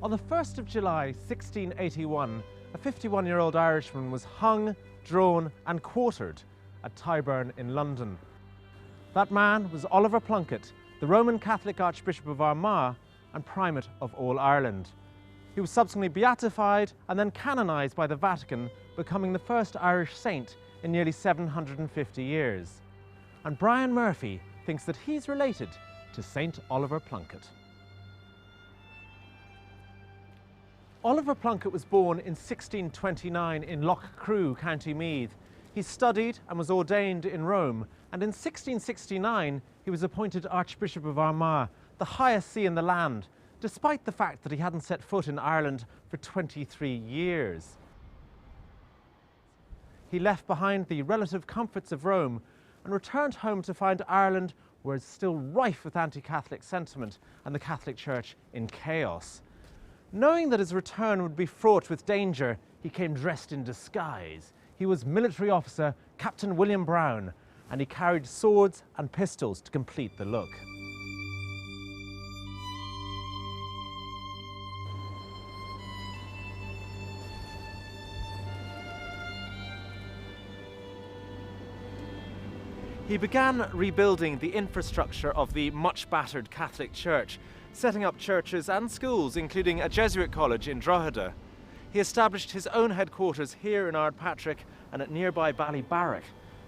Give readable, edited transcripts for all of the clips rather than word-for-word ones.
On the 1st of July 1681, a 51-year-old Irishman was hung, drawn and quartered at Tyburn in London. That man was Oliver Plunkett, the Roman Catholic Archbishop of Armagh and Primate of all Ireland. He was subsequently beatified and then canonised by the Vatican, becoming the first Irish saint in nearly 750 years. And Brian Murphy thinks that he's related to St. Oliver Plunkett. Oliver Plunkett was born in 1629 in Loughcrew, County Meath. He studied and was ordained in Rome, and in 1669 he was appointed Archbishop of Armagh, the highest see in the land, despite the fact that he hadn't set foot in Ireland for 23 years. He left behind the relative comforts of Rome and returned home to find Ireland was still rife with anti-Catholic sentiment and the Catholic Church in chaos. Knowing that his return would be fraught with danger, he came dressed in disguise. He was military officer Captain William Brown, and he carried swords and pistols to complete the look. He began rebuilding the infrastructure of the much battered Catholic Church, setting up churches and schools, including a Jesuit college in Drogheda. He established his own headquarters here in Ardpatrick and at nearby Ballybarrack,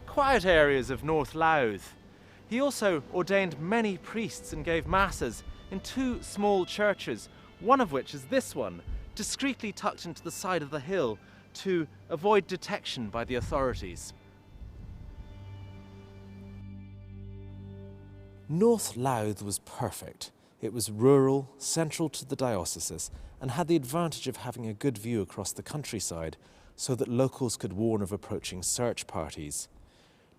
quiet areas of North Louth. He also ordained many priests and gave masses in two small churches, one of which is this one, discreetly tucked into the side of the hill to avoid detection by the authorities. North Louth was perfect. It was rural, central to the diocese, and had the advantage of having a good view across the countryside so that locals could warn of approaching search parties.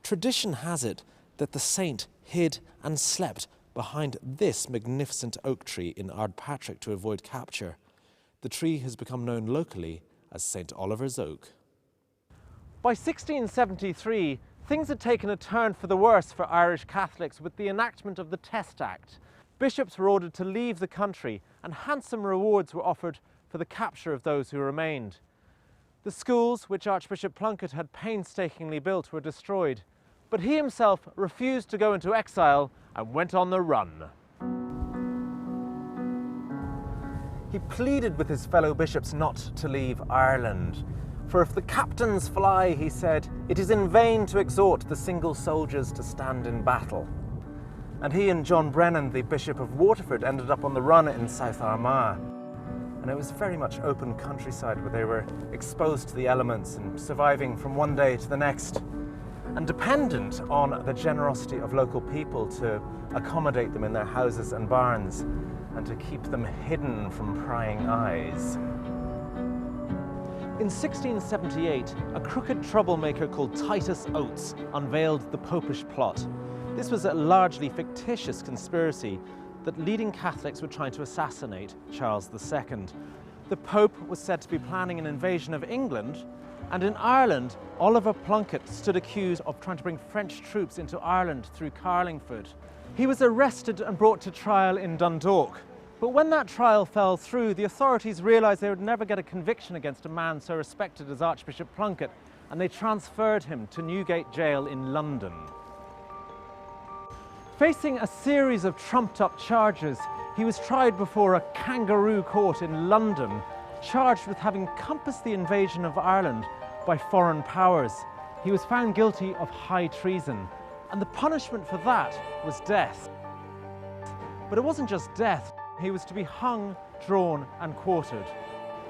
Tradition has it that the saint hid and slept behind this magnificent oak tree in Ardpatrick to avoid capture. The tree has become known locally as St. Oliver's Oak. By 1673, things had taken a turn for the worse for Irish Catholics with the enactment of the Test Act. Bishops were ordered to leave the country and handsome rewards were offered for the capture of those who remained. The schools, which Archbishop Plunkett had painstakingly built, were destroyed, but he himself refused to go into exile and went on the run. He pleaded with his fellow bishops not to leave Ireland. For if the captains fly, he said, it is in vain to exhort the single soldiers to stand in battle. And he and John Brennan, the Bishop of Waterford, ended up on the run in South Armagh. And it was very much open countryside where they were exposed to the elements and surviving from one day to the next, and dependent on the generosity of local people to accommodate them in their houses and barns and to keep them hidden from prying eyes. In 1678, a crooked troublemaker called Titus Oates unveiled the Popish plot. This was a largely fictitious conspiracy that leading Catholics were trying to assassinate Charles II. The Pope was said to be planning an invasion of England, and in Ireland, Oliver Plunkett stood accused of trying to bring French troops into Ireland through Carlingford. He was arrested and brought to trial in Dundalk. But when that trial fell through, the authorities realised they would never get a conviction against a man so respected as Archbishop Plunkett, and they transferred him to Newgate Jail in London. Facing a series of trumped-up charges, he was tried before a kangaroo court in London, charged with having compassed the invasion of Ireland by foreign powers. He was found guilty of high treason, and the punishment for that was death. But it wasn't just death. He was to be hung, drawn and quartered.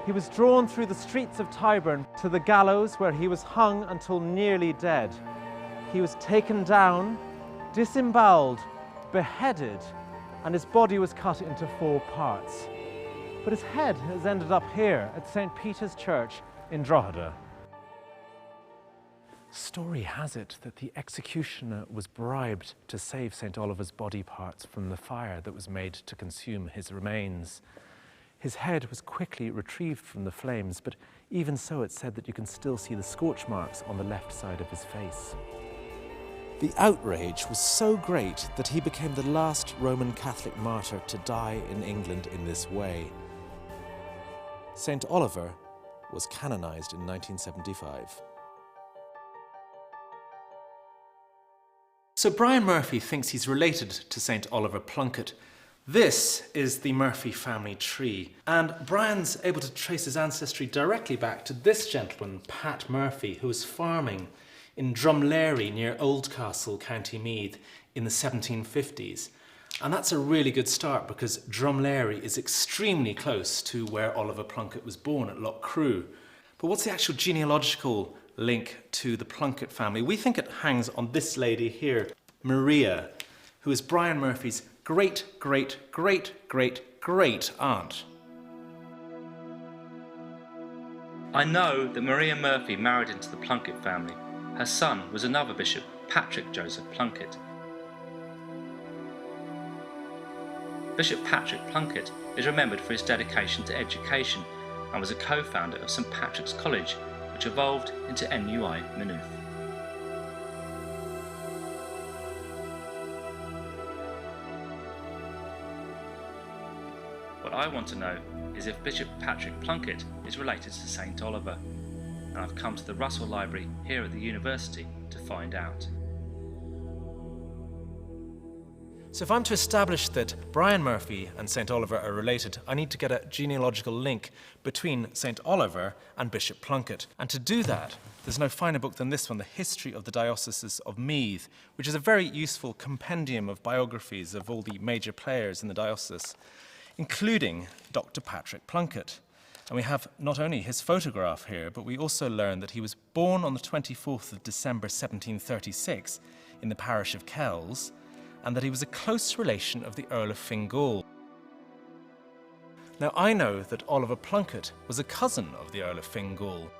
He was drawn through the streets of Tyburn to the gallows, where he was hung until nearly dead. He was taken down, disemboweled, beheaded, and his body was cut into 4 parts. But his head has ended up here at St. Peter's Church in Drogheda. Story has it that the executioner was bribed to save St. Oliver's body parts from the fire that was made to consume his remains. His head was quickly retrieved from the flames, but even so it's said that you can still see the scorch marks on the left side of his face. The outrage was so great that he became the last Roman Catholic martyr to die in England in this way. St. Oliver was canonised in 1975. So Brian Murphy thinks he's related to St. Oliver Plunkett. This is the Murphy family tree, and Brian's able to trace his ancestry directly back to this gentleman, Pat Murphy, who was farming in Drumlary near Oldcastle, County Meath in the 1750s. And that's a really good start because Drumlary is extremely close to where Oliver Plunkett was born at Loch Crew. But what's the actual genealogical link to the Plunkett family? We think it hangs on this lady here, Maria, who is Brian Murphy's great-great-great-great-great aunt. I know that Maria Murphy married into the Plunkett family. Her son was another bishop, Patrick Joseph Plunkett. Bishop Patrick Plunkett is remembered for his dedication to education and was a co-founder of St Patrick's College, which evolved into NUI Maynooth. What I want to know is if Bishop Patrick Plunkett is related to St Oliver, and I've come to the Russell Library here at the university to find out. So if I'm to establish that Brian Murphy and St. Oliver are related, I need to get a genealogical link between St. Oliver and Bishop Plunkett. And to do that, there's no finer book than this one, The History of the Diocese of Meath, which is a very useful compendium of biographies of all the major players in the diocese, including Dr. Patrick Plunkett. And we have not only his photograph here, but we also learn that he was born on the 24th of December 1736 in the parish of Kells, and that he was a close relation of the Earl of Fingal. Now, I know that Oliver Plunkett was a cousin of the Earl of Fingal.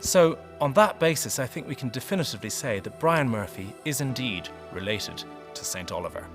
So, on that basis, I think we can definitively say that Brian Murphy is indeed related to St. Oliver.